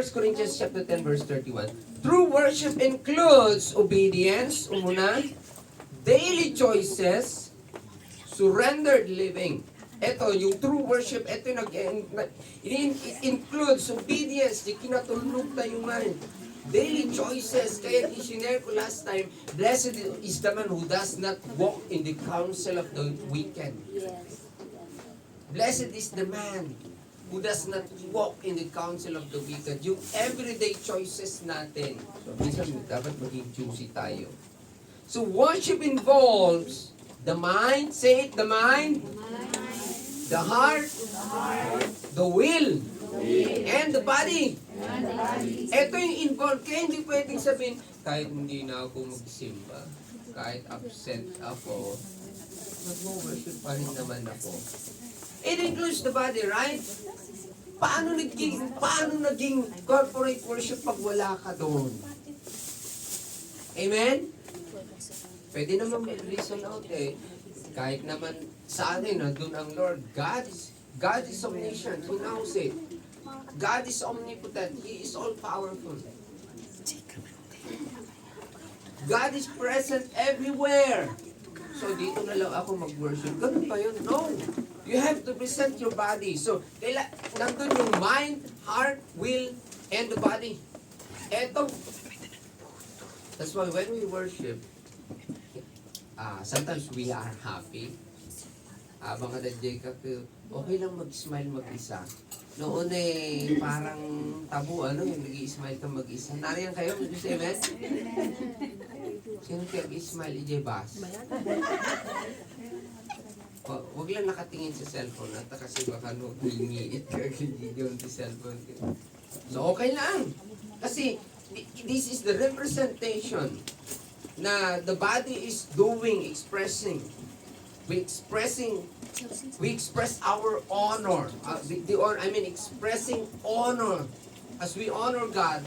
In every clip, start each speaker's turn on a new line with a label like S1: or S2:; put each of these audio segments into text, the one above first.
S1: 1 Corinthians chapter 10 verse 31. True worship includes obedience, umuna, daily choices, surrendered living. Ito, yung true worship, ito it includes obedience, di kinatulog tayo man. Daily choices, kaya i-share ko last time, blessed is the man who does not walk in the counsel of the wicked.
S2: Yes.
S1: Blessed is the man who does not walk in the counsel of the wicked. Yung everyday choices natin. So, minsan dapat maging choosy tayo. So, worship involves the mind, say it, the mind, the heart, the will, and the body. Ito yung involved. Kaya hindi pwedeng sabihin, kahit hindi na ako magsimba, kahit absent ako, nag-worship pa rin naman ako. It includes the body, right? Paano naging corporate worship pag wala ka doon? Amen? Pwede naman mag-reason out eh. Kahit naman sa atin, nandun ang Lord. God is omniscient. Who knows it? God is omnipotent. He is all-powerful. God is present everywhere. So, dito na lang ako mag-worship. Ganun ba yun? No. You have to present your body. So, nandun yung mind, heart, will, and the body. Eto. That's why when we worship, sometimes we are happy. Mga Jacob, okay lang mag-smile mag-isa. Noon parang tabu, yung nag-i-smile ka mag-isa. Nariyan kayo, Mr. Amen? Sino kayo mag-i-smile, EJ Bass? Huwag lang nakatingin sa cellphone at kasi baka hingiit ka yung cellphone. So okay lang. Kasi this is the representation na the body is doing, expressing. We express our honor. Expressing honor. As we honor God,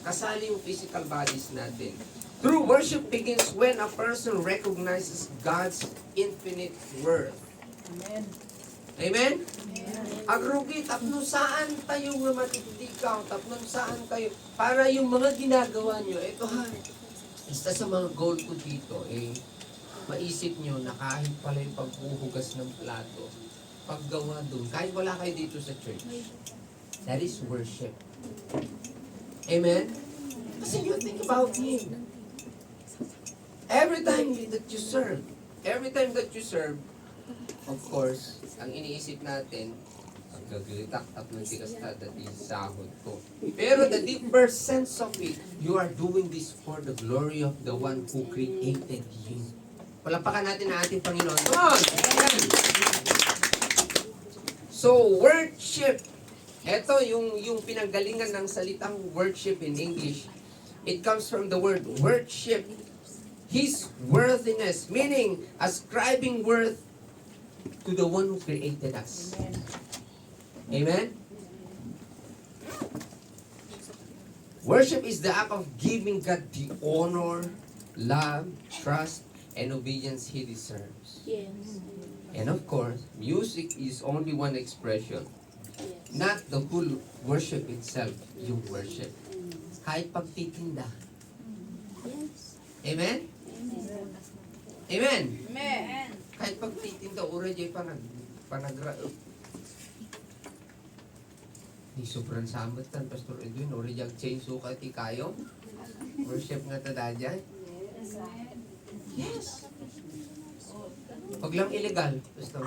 S1: kasali yung physical bodies natin. True worship begins when a person recognizes God's infinite worth.
S2: Amen.
S1: Amen? Agrugi, tapno saan tayo nga matitikaw, tapno saan kayo, para yung mga ginagawa nyo, ito ha, isa sa mga goal ko dito, maisip nyo na kahit pala yung paghuhugas ng plato, paggawa doon, kahit wala kayo dito sa church, that is worship. Amen? Kasi you think about Him. Every time that you serve, of course, ang iniisip natin, gagalitak tatlong tikas dati sahod ko. Pero the deeper sense of it, you are doing this for the glory of the one who created you. Palapakan natin ang ating Panginoon. Come on! So, worship. Ito yung pinanggalingan ng salitang worship in English. It comes from the word worship. His worthiness, meaning ascribing worth to the one who created us. Amen? Worship is the act of giving God the honor, love, trust, and obedience He deserves.
S2: Yes.
S1: And of course, music is only one expression.
S2: Yes.
S1: Not the whole worship itself, yung worship. Kahit pagtitinda.
S2: Yes.
S1: Amen?
S2: Amen.
S1: Amen?
S2: Amen.
S1: Kahit pagtitinda, ura dyan panagra. Di sobrang sambat tan, Pastor Edwin. Ura dyan chainsaw ka ti kayo. Worship nga tada dyan. Yes. Huwag lang illegal, Pastor.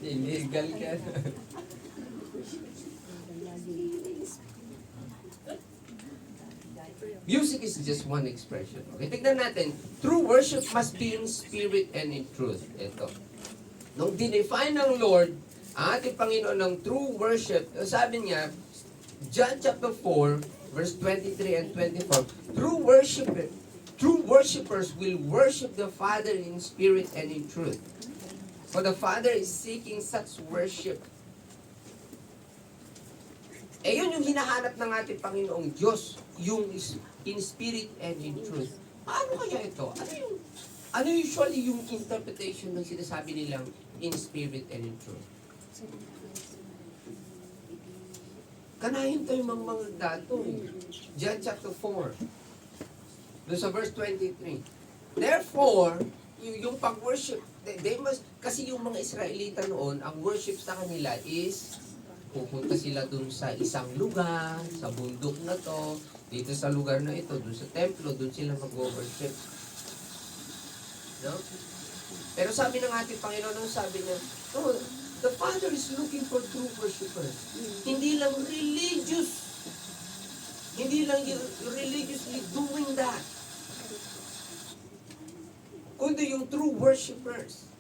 S1: Illegal ka. Music is just one expression. Okay, tignan natin. True worship must be in spirit and in truth. Ito. Nung dinefine ng Lord, ang ating Panginoon ng true worship, sabi niya, John chapter 4, verse 23 and 24, true worshipers will worship the Father in spirit and in truth. For the Father is seeking such worship. Yun yung hinahanap ng ating Panginoong Diyos, yung in spirit and in truth. Paano kaya ito? Ano usually yung interpretation ng sinasabi nilang in spirit and in truth. Kanahin tayo mga dato eh. John chapter 4. Doon sa verse 23. Therefore, yung pag-worship, they must, kasi yung mga Israelita noon, ang worship sa kanila is, pupunta sila dun sa isang lugar, sa bundok na to, dito sa lugar na ito, dun sa templo, dun sila mag-worship. No? Pero sabi ng ating Panginoon, sabi niya, oh, the Father is looking for true worshipers. Hindi lang religious. Hindi lang religiously doing that. Kundi yung true worshipers.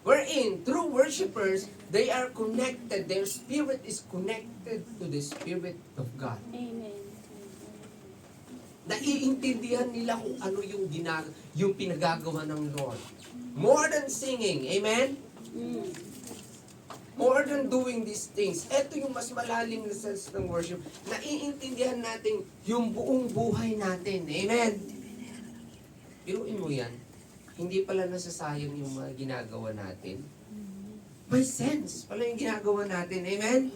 S1: Wherein, true worshipers, they are connected. Their spirit is connected to the Spirit of God.
S2: Amen.
S1: Naiintindihan nila kung ano yung pinagagawa ng Lord. More than singing. Amen? More than doing these things. Ito yung mas malalim na sense ng worship. Naiintindihan natin yung buong buhay natin. Amen? Biruin mo yan. Hindi pala nasasayang yung mga ginagawa natin. May sense pala yung ginagawa natin. Amen?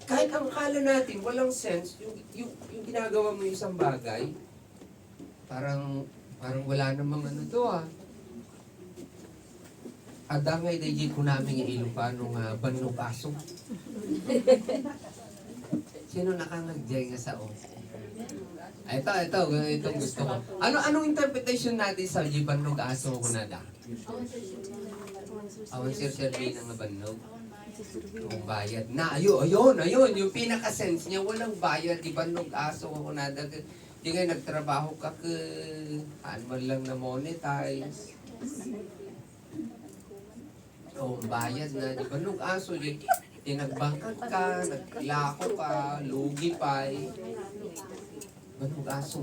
S1: Kahit ang akala natin, walang sense, yung ginagawa mo yung isang bagay, parang wala namang ano to Adangay dahi ko namin yung Ilocano nga bannog aso. Sino nakangagdiyay nga sa o? Ito gusto ko. Anong interpretation natin sa bannog aso ko nada? Awan sir ng bannog. Yung bayad na. Ayun. Yung pinaka-sense niya, walang bayad. Di bannog aso ko nada. Di nga nagtrabaho ka man lang na monetize. Bayad na. Di bannog aso. Tinagbangkag ka, naglako ka, lugi pa Bannog aso.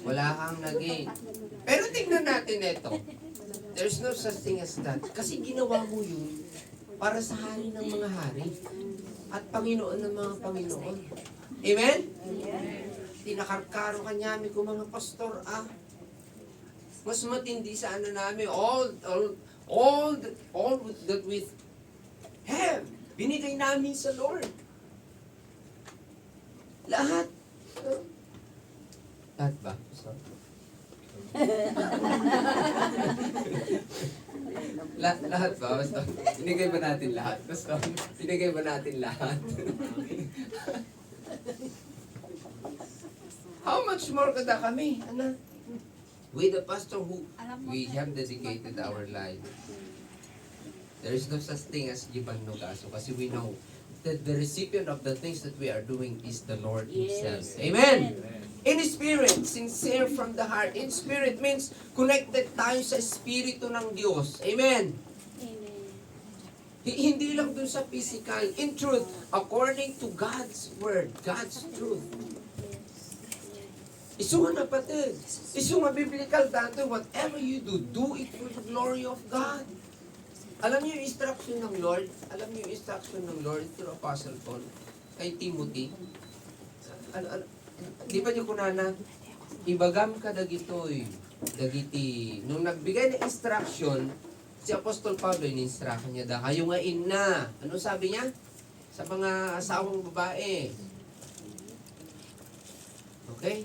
S1: Wala kang naging. Pero tingnan natin ito. There's no such thing as that. Kasi ginawa mo yun para sa hari ng mga hari at Panginoon ng mga Panginoon. Amen? Tinakarkaro ka namin kung mga pastor, mas matindi sa ano namin, all that we have, binigay namin sa Lord. Lahat. Lahat ba? Sorry. Lahat ba? Basta, binigay ba natin lahat? Basta, binigay ba natin lahat? How much more kada kami? Ano? With the pastor who we have dedicated our life. There is no such thing as Giban Nogaso kasi we know that the recipient of the things that we are doing is the Lord Himself. Amen! In spirit, sincere from the heart. In spirit means connected tayo sa espiritu ng Diyos. Amen. Hindi lang dun sa physical. In truth, according to God's word, God's truth. Isu nga napatid. Isu nga biblical dante, whatever you do it for the glory of God. Alam niyo yung instruction ng Lord? Alam niyo yung instruction ng Lord through Apostle Paul kay Timothy? Di ba niyo kunana? Ibagam ka dagitoy. Dagiti. Nung nagbigay ng instruction, si Apostol Pablo, in-instruction niya da, kayo nga ina. Ano sabi niya? Sa mga asawang babae. Okay?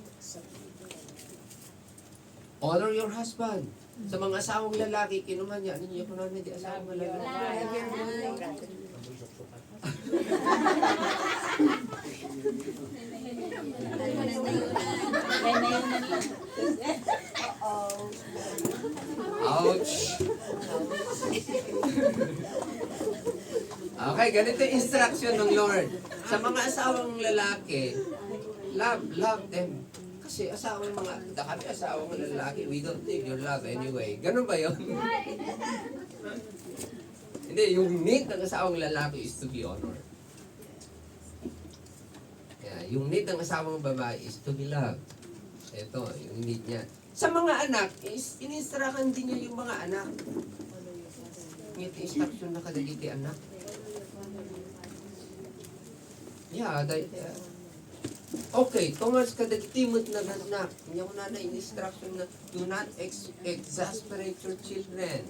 S1: Honor your husband. Sa mga asawang lalaki, kinuman niya. Ano niya kunana di asawang lalaki? Ouch! Okay, ganito yung instruction ng Lord. Sa mga asawang lalaki, love them. Kasi asawang kami asawang lalaki, we don't need your love anyway. Ganun ba yun? Hindi, yung need ng asawang lalaki is to be honored. Yung need ng asawang babae is to be loved. Ito, yung need niya. Sa mga anak, in-instruction din niya yung mga anak. Ngiti instruction na kadagiti anak. Okay, tungas kadagtimot na ganak. Inyong nanay instruction na do not exasperate your children.